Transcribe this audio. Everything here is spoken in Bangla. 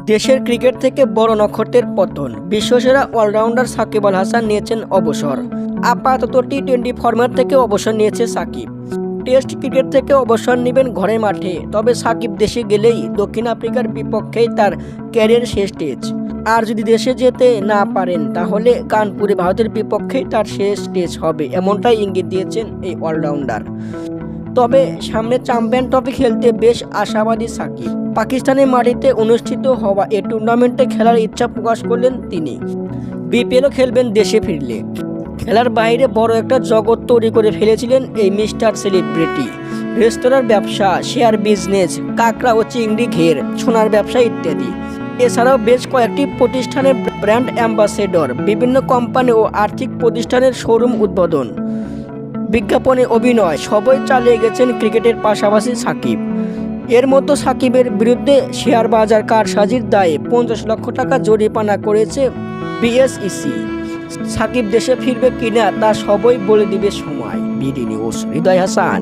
দেশের ক্রিকেট থেকে বড় নক্ষত্রের পতন। বিশ্বসেরা অলরাউন্ডার সাকিব আল হাসান নিয়েছেন অবসর। আপাতত টি-20 ফরম্যাট থেকে অবসর নিয়েছে সাকিব। টেস্ট ক্রিকেট থেকে অবসর নেবেন ঘরের মাঠে। তবে সাকিব দেশে গেলেই দক্ষিণ আফ্রিকার বিপক্ষেই তার ক্যারিয়ার শেষ টেস্ট। আর যদি দেশে যেতে না পারেন তাহলে কানপুরে ভারতের বিপক্ষেই তার শেষ টেস্ট হবে, এমনটাই ইঙ্গিত দিয়েছেন এই অলরাউন্ডার। তবে সামনে চ্যাম্পিয়ন ট্রফি খেলতে বেশ আশাবাদী সাকিব। পাকিস্তানের মাটিতে অনুষ্ঠিত হওয়া এই টুর্নামেন্টে খেলার ইচ্ছা প্রকাশ করলেন তিনি। বিপিএলও খেলবেন দেশে ফিরলে। খেলার বাইরে বড় একটা জগৎ তৈরি করে ফেলেছিলেন এই মিস্টার সেলিব্রিটি। রেস্তোরাঁর ব্যবসা, শেয়ার বিজনেস, কাঁকড়া ও চিংড়ি ঘের, সোনার ব্যবসা ইত্যাদি। এছাড়াও বেশ কয়েকটি প্রতিষ্ঠানের ব্র্যান্ড অ্যাম্বাসেডর, বিভিন্ন কোম্পানি ও আর্থিক প্রতিষ্ঠানের শোরুম উদ্বোধন, বিজ্ঞাপনে অভিনয় সবই চালিয়ে গেছেন ক্রিকেটের পাশাপাশি সাকিব। এর মধ্যে সাকিবের বিরুদ্ধে শেয়ার বাজার কারসাজির দায়ে 50 লক্ষ টাকা জরিমানা করেছে বিএসইসি। সাকিব দেশে ফিরবে কিনা তা সবই বলে দিবে সময়। বিডি নিউজ, হৃদয় হাসান।